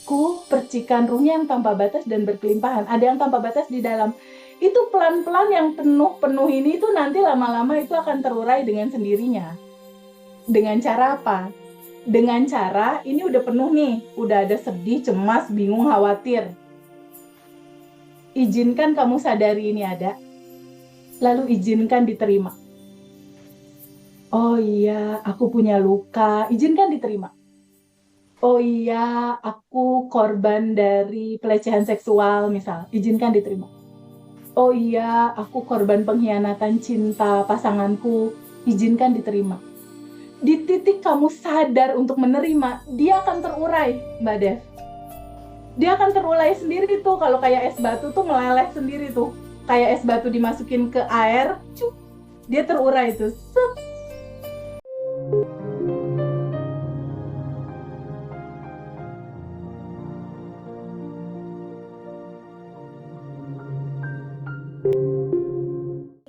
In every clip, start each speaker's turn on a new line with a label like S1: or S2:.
S1: Ku percikan ruhnya yang tanpa batas dan berkelimpahan. Ada yang tanpa batas di dalam. Itu pelan-pelan yang penuh ini itu nanti lama-lama itu akan terurai dengan sendirinya. Dengan cara apa? Dengan cara ini udah penuh nih, udah ada sedih, cemas, bingung, khawatir. Izinkan kamu sadari ini ada, lalu izinkan diterima. Oh iya, aku punya luka, izinkan diterima. Oh iya, aku korban dari pelecehan seksual misal, izinkan diterima. Oh iya, aku korban pengkhianatan cinta pasanganku, izinkan diterima. Di titik kamu sadar untuk menerima, dia akan terurai, Mbak Dev. Dia akan terurai sendiri tuh, kalau kayak es batu tuh meleleh sendiri tuh. Kayak es batu dimasukin ke air, dia terurai tuh.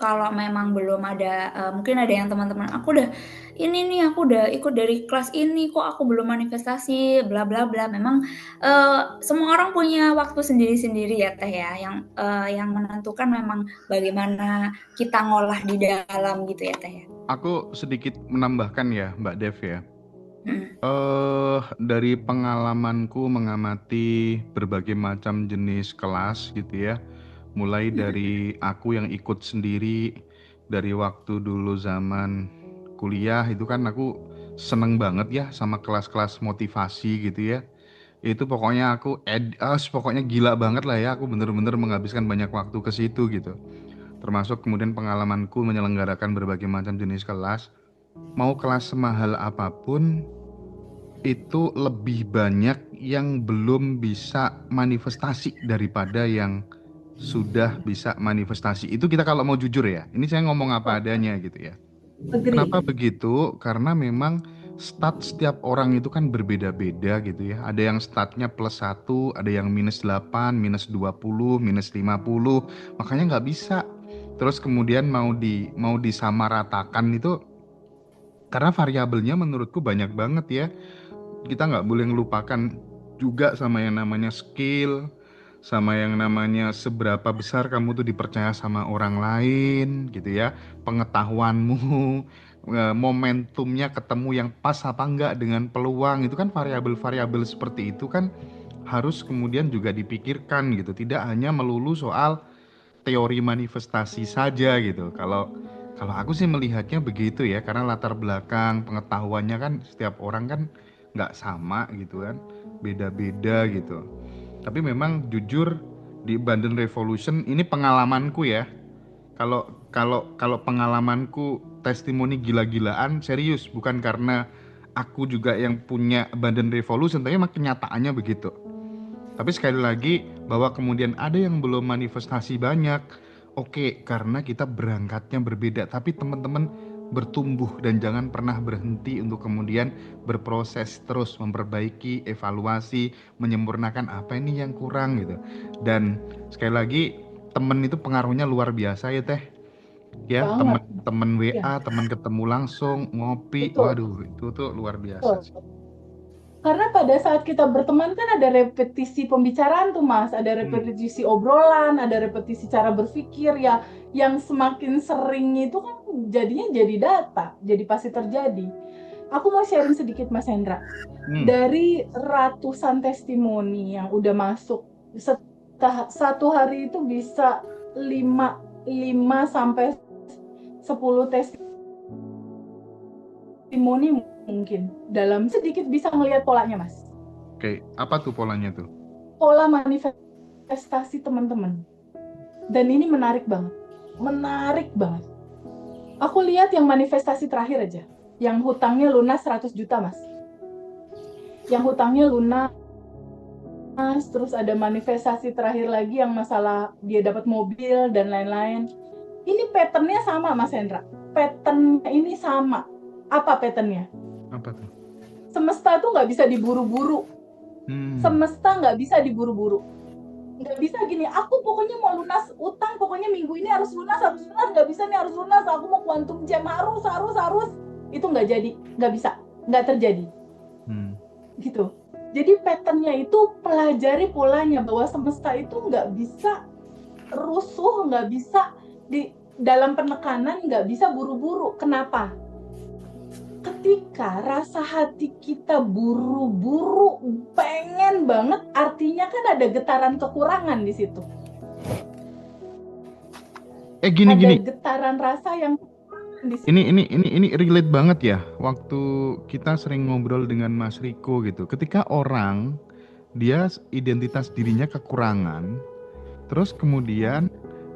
S2: Kalau memang belum ada, mungkin ada yang teman-teman, aku udah ikut dari kelas ini, kok aku belum manifestasi, bla bla bla. Memang semua orang punya waktu sendiri-sendiri ya Teh ya, yang menentukan memang bagaimana kita ngolah di dalam gitu ya Teh ya.
S3: Aku sedikit menambahkan ya, Mbak Dev ya.
S2: Mm.
S3: Dari pengalamanku mengamati berbagai macam jenis kelas gitu ya, mulai dari aku yang ikut sendiri dari waktu dulu zaman kuliah itu kan aku seneng banget ya sama kelas-kelas motivasi gitu ya. Itu pokoknya pokoknya gila banget lah ya, aku bener-bener menghabiskan banyak waktu ke situ gitu. Termasuk kemudian pengalamanku menyelenggarakan berbagai macam jenis kelas. Mau kelas semahal apapun, itu lebih banyak yang belum bisa manifestasi daripada yang sudah bisa manifestasi. Itu kita kalau mau jujur ya. Ini saya ngomong apa adanya gitu ya.
S1: Agree.
S3: Kenapa begitu? Karena memang stat setiap orang itu kan berbeda-beda gitu ya. Ada yang statnya +1, ada yang -8, -20, -50. Makanya nggak bisa. Terus kemudian mau disamaratakan itu karena variabelnya menurutku banyak banget ya. Kita nggak boleh ngelupakan juga sama yang namanya skill, sama yang namanya seberapa besar kamu tuh dipercaya sama orang lain gitu ya, pengetahuanmu, momentumnya ketemu yang pas apa enggak dengan peluang, itu kan variabel-variabel seperti itu kan harus kemudian juga dipikirkan gitu, tidak hanya melulu soal teori manifestasi saja gitu. Kalau kalau aku sih melihatnya begitu ya, karena latar belakang pengetahuannya kan setiap orang kan nggak sama gitu kan, beda-beda gitu. Tapi memang jujur di Bandung Revolution ini pengalamanku ya. Kalau kalau kalau pengalamanku testimoni gila-gilaan serius, bukan karena aku juga yang punya Bandung Revolution, tapi memang kenyataannya begitu. Tapi sekali lagi bahwa kemudian ada yang belum manifestasi banyak. Oke, karena kita berangkatnya berbeda, tapi teman-teman bertumbuh dan jangan pernah berhenti untuk kemudian berproses terus memperbaiki, evaluasi, menyempurnakan apa ini yang kurang gitu. Dan sekali lagi temen itu pengaruhnya luar biasa ya Teh. Ya,
S1: Banget.
S3: temen-temen
S1: Ya,
S3: WA, temen ketemu langsung, ngopi,
S1: betul.
S3: waduh itu tuh luar biasa
S1: Betul.
S3: sih.
S1: Karena pada saat kita berteman kan ada repetisi pembicaraan tuh Mas, ada
S3: Hmm.
S1: repetisi obrolan, ada repetisi cara berpikir ya, yang semakin sering itu kan jadinya jadi data, jadi pasti terjadi. Aku mau sharing sedikit Mas Hendra.
S3: Hmm.
S1: Dari ratusan testimoni yang udah masuk, satu hari itu bisa 5 5 sampai 10 testimoni mungkin. Dalam sedikit bisa melihat polanya Mas.
S3: Oke, apa tuh polanya tuh?
S1: Pola manifestasi teman-teman. Dan ini menarik banget. Menarik banget. Aku lihat yang manifestasi terakhir aja. Yang hutangnya lunas 100 juta, Mas. Yang hutangnya lunas, terus ada manifestasi terakhir lagi yang masalah dia dapat mobil dan lain-lain. Ini patternnya sama, Mas Hendra. Patternnya ini sama. Apa patternnya?
S3: Apa tuh?
S1: Semesta tuh nggak bisa diburu-buru.
S3: Hmm.
S1: Semesta nggak bisa diburu-buru. Nggak bisa gini, aku pokoknya mau lunas utang, pokoknya minggu ini harus lunas, nggak bisa nih, harus lunas, aku mau quantum jam, harus, itu nggak jadi, nggak bisa, nggak terjadi
S3: Hmm.
S1: gitu. Jadi patternnya itu pelajari polanya, bahwa semesta itu nggak bisa rusuh, nggak bisa di dalam penekanan, nggak bisa buru-buru. Kenapa? Ketika rasa hati kita buru-buru, pengen banget, artinya kan ada getaran kekurangan di situ.
S3: Gini
S1: Ada
S3: gini.
S1: getaran rasa yang di situ.
S3: Ini relate banget ya. Waktu kita sering ngobrol dengan Mas Riko gitu. Ketika orang dia identitas dirinya kekurangan, terus kemudian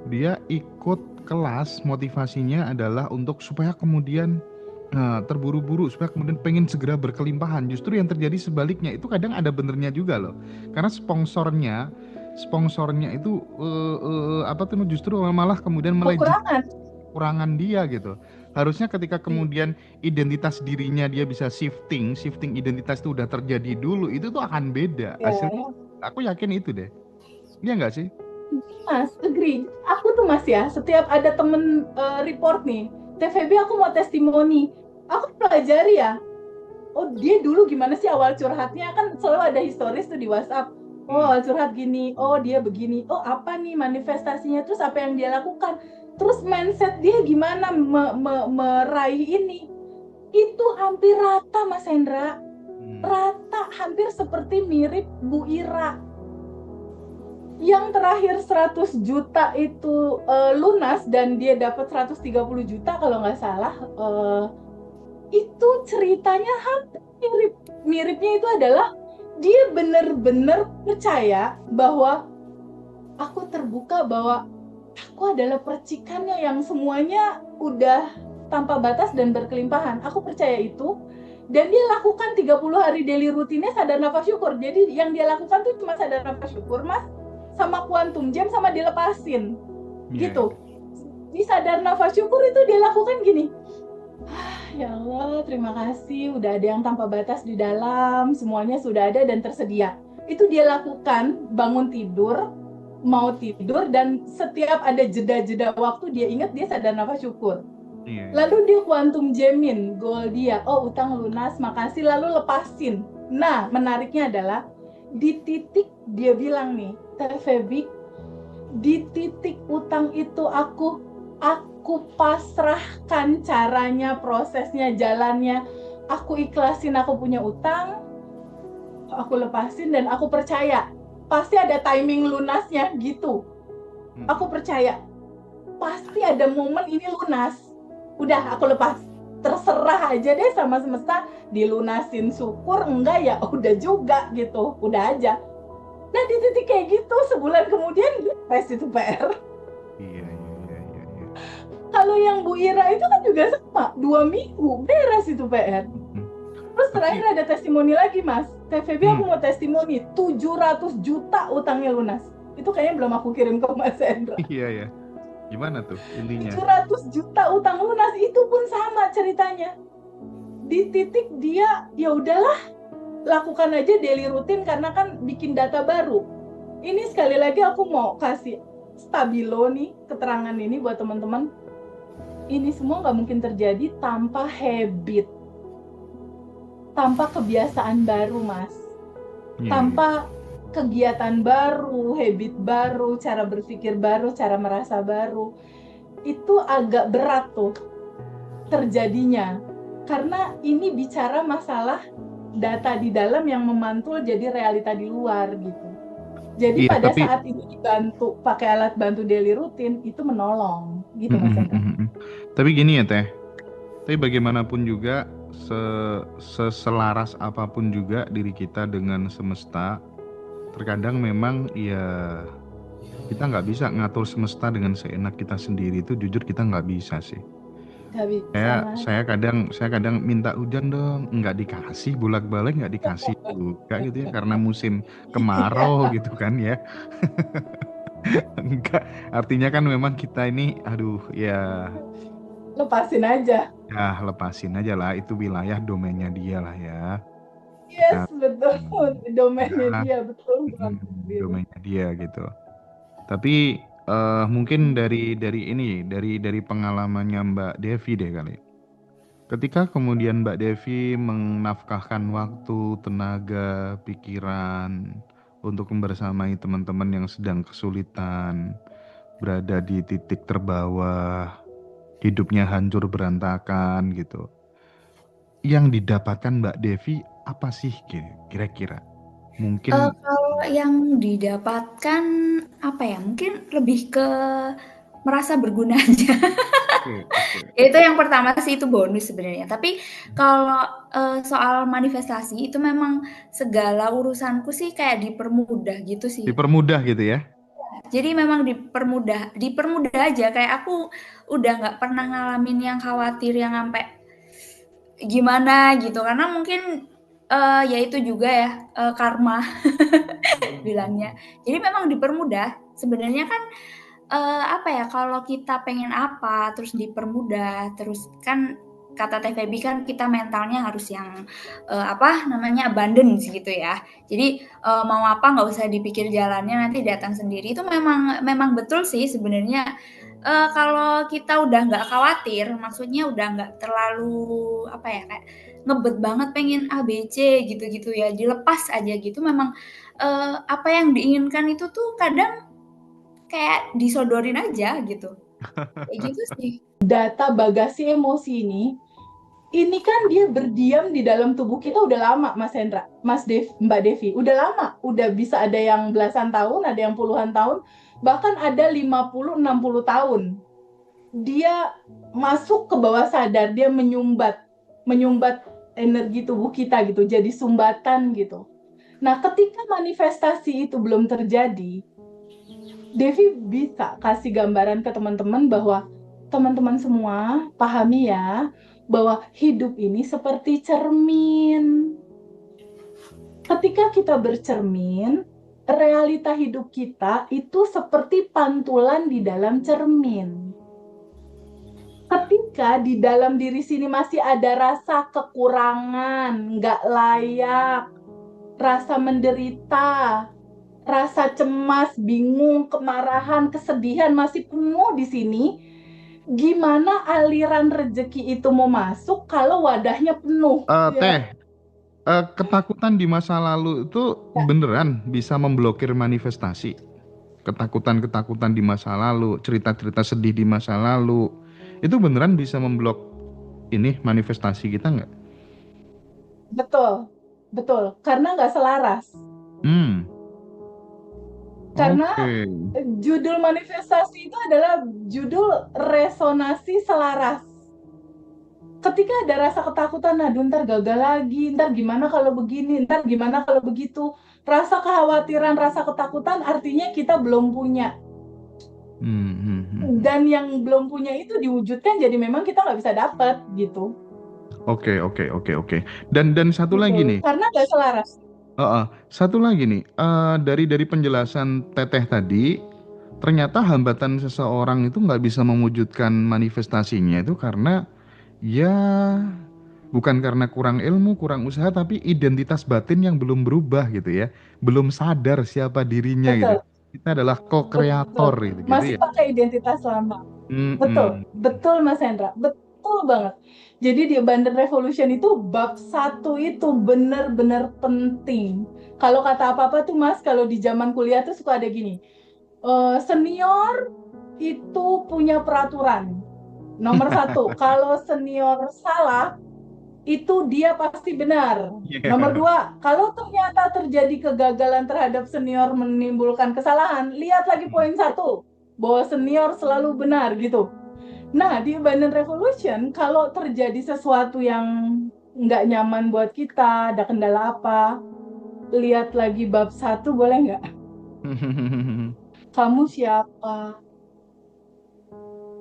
S3: dia ikut kelas, motivasinya adalah untuk supaya kemudian terburu-buru, supaya kemudian pengen segera berkelimpahan. Justru yang terjadi sebaliknya, itu kadang ada benernya juga loh. Karena sponsornya itu apa tuh, justru malah kemudian
S1: Kekurangan.
S3: kekurangan dia gitu. Harusnya ketika kemudian identitas dirinya dia bisa shifting identitas itu udah terjadi dulu, itu tuh akan beda.
S1: Ya,
S3: Hasilnya aku yakin itu deh. Iya nggak sih?
S1: Mas, agree. Aku tuh Mas ya, setiap ada temen report nih, TVB aku mau testimoni, aku pelajari ya. Oh, dia dulu gimana sih awal curhatnya? Kan selalu ada historis tuh di WhatsApp. Oh, awal curhat gini, oh dia begini, oh apa nih manifestasinya, terus apa yang dia lakukan, terus mindset dia gimana meraih ini. Itu hampir rata, Mas Hendra. Rata, hampir seperti mirip Bu Ira. Yang terakhir 100 juta itu lunas dan dia dapat 130 juta kalau nggak salah. Itu ceritanya hampir mirip. Miripnya itu adalah dia benar-benar percaya bahwa aku terbuka, bahwa aku adalah percikannya yang semuanya udah tanpa batas dan berkelimpahan. Aku percaya itu. Dan dia lakukan 30 hari daily rutinnya sadar nafas syukur. Jadi yang dia lakukan tuh cuma sadar nafas syukur, Mas, sama quantum jam, sama dilepasin. Gitu. Di sadar nafas syukur itu dia lakukan gini. Ya Allah, terima kasih udah ada yang tanpa batas di dalam, semuanya sudah ada dan tersedia. Itu dia lakukan bangun tidur, mau tidur, dan setiap ada jeda-jeda waktu dia ingat, dia sadar nafas syukur. Lalu dia quantum jamin goal dia, oh utang lunas, makasih, lalu lepasin. Nah, menariknya adalah di titik dia bilang nih, TVB, di titik utang itu aku pasrahkan caranya, prosesnya, jalannya. Aku ikhlasin aku punya utang, aku lepasin, dan aku percaya pasti ada timing lunasnya gitu. Aku percaya pasti ada momen ini lunas. Udah, aku lepas. Terserah aja deh sama semesta, dilunasin syukur, enggak ya udah juga gitu, udah aja. Nah di titik kayak gitu, sebulan kemudian beres itu PR.
S3: Iya.
S1: Kalau yang Bu Ira itu kan juga sama, 2 minggu beres itu PR. Terus terakhir ada testimoni lagi, Mas. TVB aku mau testimoni, 700 juta utangnya lunas. Itu kayaknya belum aku kirim ke Mas Hendra.
S3: Iya. Gimana tuh intinya?
S1: 700 juta utang lunas, itu pun sama ceritanya. Di titik dia, ya udahlah, lakukan aja daily rutin karena kan bikin data baru. Ini sekali lagi aku mau kasih stabilo nih, keterangan ini buat teman-teman. Ini semua nggak mungkin terjadi tanpa habit, tanpa kebiasaan baru, Mas. Tanpa kegiatan baru, habit baru, cara berpikir baru, cara merasa baru. Itu agak berat tuh terjadinya. Karena ini bicara masalah data di dalam yang memantul jadi realita di luar gitu. Jadi pada saat ini dibantu pakai alat bantu daily rutin, itu menolong gitu, Mas Hendra.
S3: Tapi gini ya Teh, tapi bagaimanapun juga seselaras apapun juga diri kita dengan semesta, terkadang memang ya kita nggak bisa ngatur semesta dengan seenak kita sendiri, itu jujur kita nggak bisa sih. Saya kadang minta hujan dong, nggak dikasih, bolak-balik nggak dikasih juga gitu ya, karena musim kemarau gitu kan ya. Enggak, artinya kan memang kita ini, aduh ya.
S1: Lepasin aja.
S3: Ya lepasin aja lah, itu wilayah domainnya dia lah ya.
S1: Yes, betul, domainnya dia, betul.
S3: Domainnya dia gitu. Tapi mungkin dari pengalamannya Mbak Devi deh kali. Ketika kemudian Mbak Devi menafkahkan waktu, tenaga, pikiran untuk membersamai teman-teman yang sedang kesulitan, berada di titik terbawah, hidupnya hancur berantakan gitu. Yang didapatkan Mbak Devi apa sih kira-kira? Mungkin
S2: Kalau yang didapatkan apa ya? Mungkin lebih ke merasa berguna aja.
S3: oke.
S2: Itu yang pertama sih, itu bonus sebenarnya. Tapi kalau soal manifestasi itu memang segala urusanku sih kayak dipermudah gitu sih.
S3: Dipermudah gitu ya.
S2: Jadi memang dipermudah aja. Kayak aku udah nggak pernah ngalamin yang khawatir yang sampai gimana gitu. Karena mungkin ya itu juga ya karma bilangnya. Jadi memang dipermudah. Sebenarnya kan apa ya, kalau kita pengen apa terus dipermudah, terus kan kata Teh Feby kan kita mentalnya harus yang apa namanya, abundance gitu ya. Jadi mau apa nggak usah dipikir jalannya, nanti datang sendiri. Itu memang betul sih sebenarnya. Kalau kita udah nggak khawatir, maksudnya udah nggak terlalu apa ya, kayak ngebet banget pengen A B C gitu-gitu ya, dilepas aja gitu. Memang apa yang diinginkan itu tuh kadang kayak disodorin aja gitu. Kayak gitu sih.
S1: Data bagasi emosi ini kan dia berdiam di dalam tubuh kita udah lama, Mas Hendra, Mbak Devi, udah lama, udah bisa ada yang belasan tahun, ada yang puluhan tahun, bahkan ada 50-60 tahun. Dia masuk ke bawah sadar, dia menyumbat energi tubuh kita gitu, jadi sumbatan gitu. Nah, ketika manifestasi itu belum terjadi, Devi bisa kasih gambaran ke teman-teman bahwa teman-teman semua pahami ya, bahwa hidup ini seperti cermin. Ketika kita bercermin, realita hidup kita itu seperti pantulan di dalam cermin. Ketika di dalam diri sini masih ada rasa kekurangan, nggak layak, rasa menderita, rasa cemas, bingung, kemarahan, kesedihan masih penuh di sini, gimana aliran rezeki itu mau masuk kalau wadahnya penuh?
S3: Teh, ketakutan di masa lalu itu
S1: Ya,
S3: beneran bisa memblokir manifestasi. Ketakutan-ketakutan di masa lalu, cerita-cerita sedih di masa lalu, itu beneran bisa memblok ini manifestasi kita nggak?
S1: betul, betul. Karena nggak selaras.
S3: Hmm,
S1: Karena
S3: oke.
S1: judul manifestasi itu adalah judul resonansi selaras. Ketika ada rasa ketakutan, nah ntar gagal lagi, ntar gimana kalau begini, ntar gimana kalau begitu. Rasa kekhawatiran, rasa ketakutan artinya kita belum punya.
S3: Hmm.
S1: Dan yang belum punya itu diwujudkan, jadi memang kita nggak bisa dapat gitu.
S3: Oke. Dan satu lagi
S1: Gitu.
S3: nih,
S1: Karena nggak selaras.
S3: satu lagi nih, dari penjelasan Teteh tadi, ternyata hambatan seseorang itu nggak bisa mewujudkan manifestasinya itu karena ya bukan karena kurang ilmu, kurang usaha, tapi identitas batin yang belum berubah gitu ya, belum sadar siapa dirinya gitu.
S1: Betul,
S3: Kita adalah co-kreator
S1: betul.
S3: gitu
S1: Masih
S3: ya.
S1: pakai identitas lama. Betul,
S3: Mm-mm.
S1: betul Mas Hendra, betul banget. Jadi di Abundant Revolution itu bab 1 itu benar-benar penting. Kalau kata apa-apa tuh Mas, kalau di zaman kuliah tuh suka ada gini, senior itu punya peraturan. Nomor 1, kalau senior salah, itu dia pasti benar. Nomor
S3: Yeah.
S1: 2, kalau ternyata terjadi kegagalan terhadap senior menimbulkan kesalahan, lihat lagi poin 1, bahwa senior selalu benar gitu. Nah, di Abundant Revolution, kalau terjadi sesuatu yang nggak nyaman buat kita, ada kendala apa, lihat lagi bab 1, boleh nggak? Kamu siapa?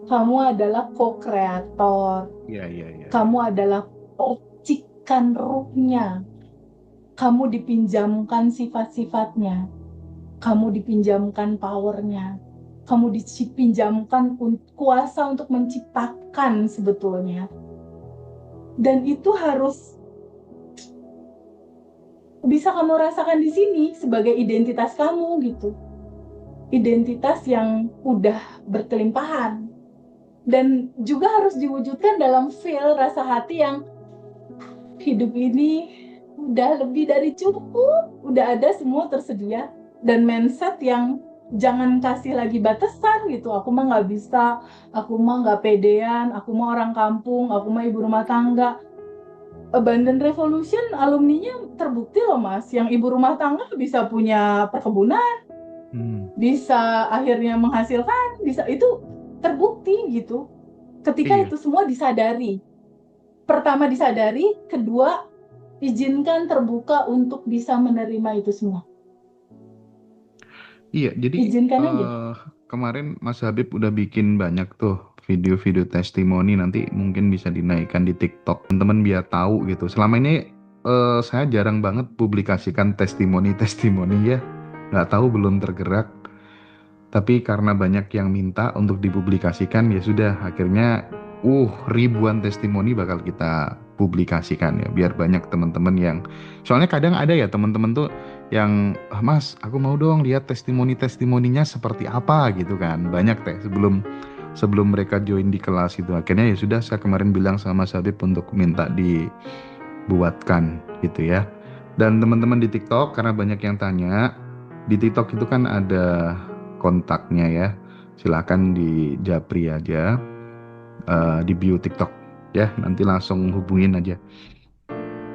S1: Kamu adalah co-kreator.
S3: Iya.
S1: Kamu adalah percikan ruhnya. Kamu dipinjamkan sifat-sifatnya. Kamu dipinjamkan powernya. Kamu dipinjamkan kuasa untuk menciptakan sebetulnya. Dan itu harus bisa kamu rasakan di sini sebagai identitas kamu gitu. Identitas yang udah berkelimpahan. dan juga harus diwujudkan dalam feel rasa hati yang hidup ini udah lebih dari cukup, udah ada semua tersedia, dan mindset yang jangan kasih lagi batasan gitu. Aku mah nggak bisa, aku mah nggak pedean, aku mah orang kampung, aku mah ibu rumah tangga. Abundant Revolution alumninya terbukti loh Mas, yang ibu rumah tangga bisa punya perkebunan, bisa akhirnya menghasilkan, bisa, itu terbukti gitu. Ketika
S3: Iya.
S1: itu semua disadari, pertama disadari, kedua izinkan terbuka untuk bisa menerima itu semua.
S3: Iya, jadi
S1: Izinkan aja.
S3: kemarin Mas Habib udah bikin banyak tuh video-video testimoni, nanti mungkin bisa dinaikkan di TikTok. Teman-teman biar tahu gitu. Selama ini saya jarang banget publikasikan testimoni-testimoni ya. Nggak tahu, belum tergerak. Tapi karena banyak yang minta untuk dipublikasikan, ya sudah, akhirnya ribuan testimoni bakal kita publikasikan ya, biar banyak teman-teman yang, soalnya kadang ada ya teman-teman tuh yang, Mas, aku mau dong lihat testimoninya seperti apa gitu kan, banyak teh sebelum mereka join di kelas gitu. Akhirnya ya sudah, saya kemarin bilang sama Mas Habib untuk minta dibuatkan gitu ya. Dan teman-teman di TikTok, karena banyak yang tanya, di TikTok itu kan ada kontaknya ya, silakan di japri aja di bio TikTok ya, nanti langsung hubungin aja.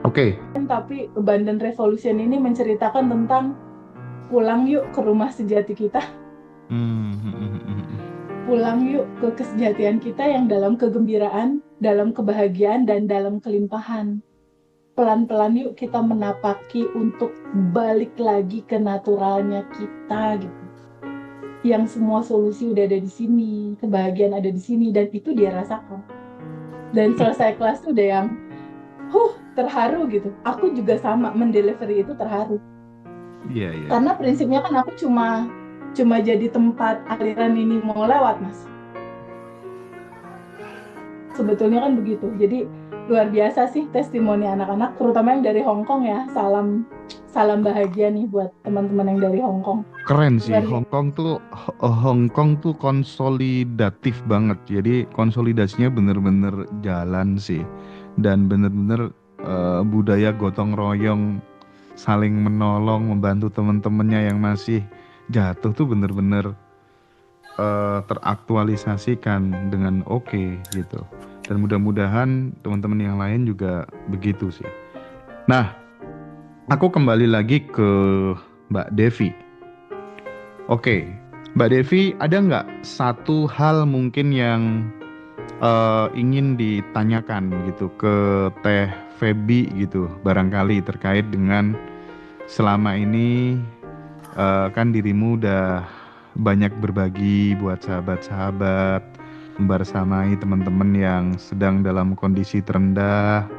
S3: Oke.
S1: Tapi Abundant Revolution ini menceritakan tentang pulang yuk ke rumah sejati kita. Pulang yuk ke kesejatian kita yang dalam kegembiraan, dalam kebahagiaan, dan dalam kelimpahan. Pelan-pelan yuk kita menapaki untuk balik lagi ke naturalnya kita gitu. Yang semua solusi udah ada di sini, kebahagiaan ada di sini, dan itu dia rasakan. Dan selesai kelas tuh udah yang terharu gitu. Aku juga sama mendelivery itu terharu.
S3: Iya.
S1: Karena prinsipnya kan aku cuma jadi tempat aliran ini mau lewat, Mas. Sebetulnya kan begitu. Jadi luar biasa sih testimoni anak-anak, terutama yang dari Hong Kong ya. Salam bahagia nih buat teman-teman yang dari Hong Kong.
S3: Keren sih, Hong Kong tuh konsolidatif banget. Jadi konsolidasinya bener-bener jalan sih, dan bener-bener budaya gotong royong, saling menolong, membantu teman-temannya yang masih jatuh tuh bener-bener teraktualisasikan dengan oke gitu. Dan mudah-mudahan teman-teman yang lain juga begitu sih. Nah, aku kembali lagi ke Mbak Devi. Oke, Mbak Devi, ada nggak satu hal mungkin yang ingin ditanyakan gitu ke Teh Feby gitu, barangkali terkait dengan selama ini kan dirimu udah banyak berbagi buat sahabat-sahabat, membersamai teman-teman yang sedang dalam kondisi terendah.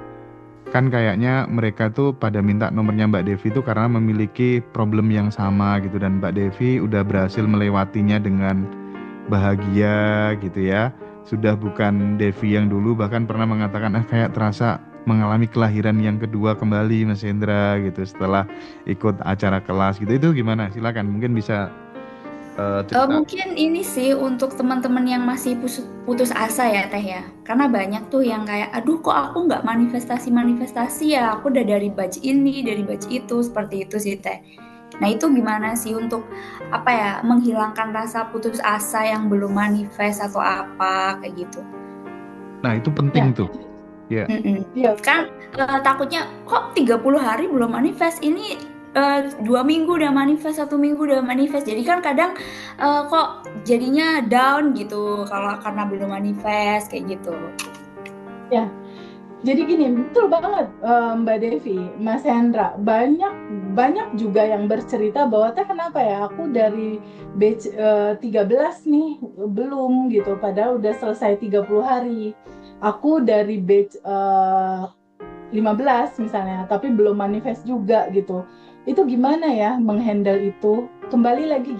S3: Kan kayaknya mereka tuh pada minta nomornya Mbak Devi tuh karena memiliki problem yang sama gitu, dan Mbak Devi udah berhasil melewatinya dengan bahagia gitu ya. Sudah bukan Devi yang dulu, bahkan pernah mengatakan kayak terasa mengalami kelahiran yang kedua kembali Mas Hendra gitu setelah ikut acara kelas gitu. Itu gimana? Silakan, mungkin bisa cerita.
S2: Mungkin ini sih untuk teman-teman yang masih putus asa ya Teh ya, karena banyak tuh yang kayak, aduh kok aku nggak manifestasi ya, aku udah dari batch ini, dari batch itu, seperti itu sih Teh. Nah itu gimana sih untuk menghilangkan rasa putus asa yang belum manifest atau apa kayak gitu.
S3: Nah itu penting tuh. Ya.
S2: Kan takutnya kok 30 hari belum manifest, ini 2 minggu udah manifest, 1 minggu udah manifest. Jadi kan kadang kok jadinya down gitu kalau karena belum manifest kayak gitu.
S1: Ya, jadi gini, betul banget Mbak Devi, Mas Hendra, banyak juga yang bercerita bahwa Teh kenapa ya aku dari batch 13 nih belum gitu, padahal udah selesai 30 hari. Aku dari batch 15 misalnya, tapi belum manifest juga gitu. Itu gimana ya menghandle itu? Kembali lagi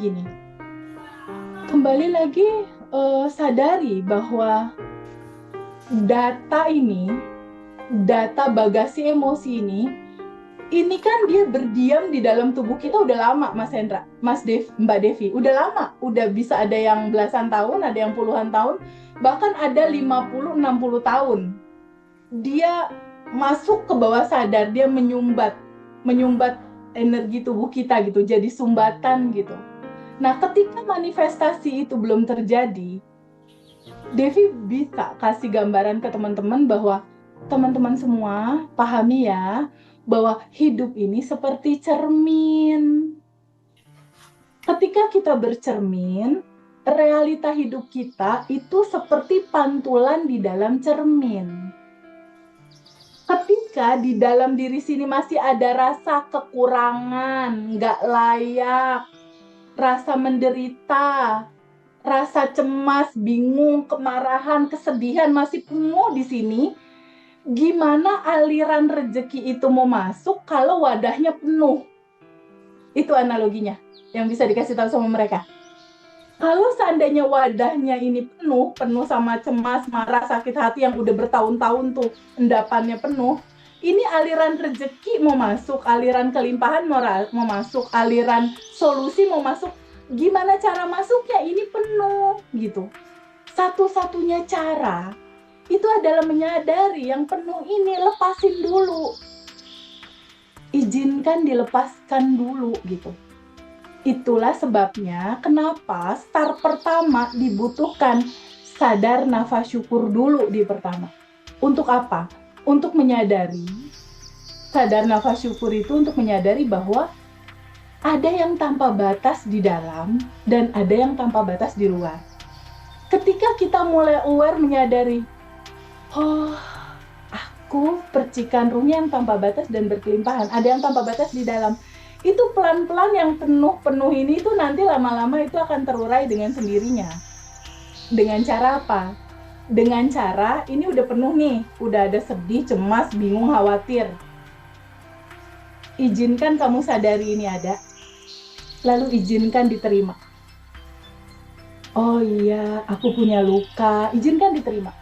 S1: sadari bahwa data bagasi emosi ini Ini kan dia berdiam di dalam tubuh kita udah lama, Mas Hendra, Mbak Devi. Udah lama, udah bisa ada yang belasan tahun, ada yang puluhan tahun, bahkan ada 50-60 tahun. Dia masuk ke bawah sadar, dia menyumbat energi tubuh kita gitu, jadi sumbatan gitu. Nah, ketika manifestasi itu belum terjadi, Devi bisa kasih gambaran ke teman-teman bahwa teman-teman semua pahami ya, bahwa hidup ini seperti cermin. Ketika kita bercermin, realita hidup kita itu seperti pantulan di dalam cermin. Ketika di dalam diri sini masih ada rasa kekurangan, nggak layak, rasa menderita, rasa cemas, bingung, kemarahan, kesedihan masih penuh di sini, gimana aliran rezeki itu mau masuk kalau wadahnya penuh? Itu analoginya yang bisa dikasih tahu sama mereka. Kalau seandainya wadahnya ini penuh sama cemas, marah, sakit hati yang udah bertahun-tahun tuh endapannya penuh, ini aliran rezeki mau masuk, aliran kelimpahan mau masuk, aliran solusi mau masuk, gimana cara masuknya? Ini penuh gitu. Satu-satunya cara itu adalah menyadari yang penuh ini, lepasin dulu. Izinkan dilepaskan dulu gitu. Itulah sebabnya kenapa start pertama dibutuhkan sadar nafas syukur dulu di pertama. Untuk apa? Untuk menyadari, sadar nafas syukur itu untuk menyadari bahwa ada yang tanpa batas di dalam dan ada yang tanpa batas di luar. Ketika kita mulai aware menyadari, oh, aku percikan ruhnya yang tanpa batas dan berkelimpahan, ada yang tanpa batas di dalam. Itu pelan-pelan yang penuh ini itu nanti lama-lama itu akan terurai dengan sendirinya. Dengan cara apa? Dengan cara ini udah penuh nih, udah ada sedih, cemas, bingung, khawatir. Izinkan kamu sadari ini ada, lalu izinkan diterima. Oh iya, aku punya luka, izinkan diterima.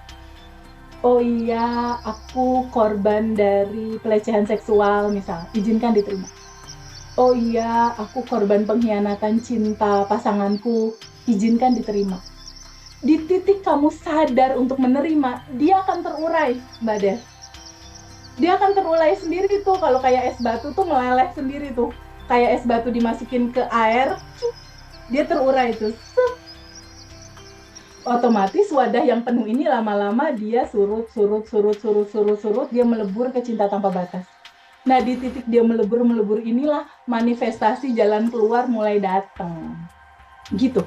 S1: Oh iya, aku korban dari pelecehan seksual misal, izinkan diterima. Oh iya, aku korban pengkhianatan cinta pasanganku, izinkan diterima. Di titik kamu sadar untuk menerima, dia akan terurai, Mbak Dev. Dia akan terurai sendiri tuh, kalau kayak es batu tuh meleleh sendiri tuh. Kayak es batu dimasukin ke air, dia terurai tuh. Otomatis wadah yang penuh ini lama-lama dia surut, dia melebur ke cinta tanpa batas. Nah, di titik dia melebur inilah manifestasi jalan keluar mulai datang. Gitu.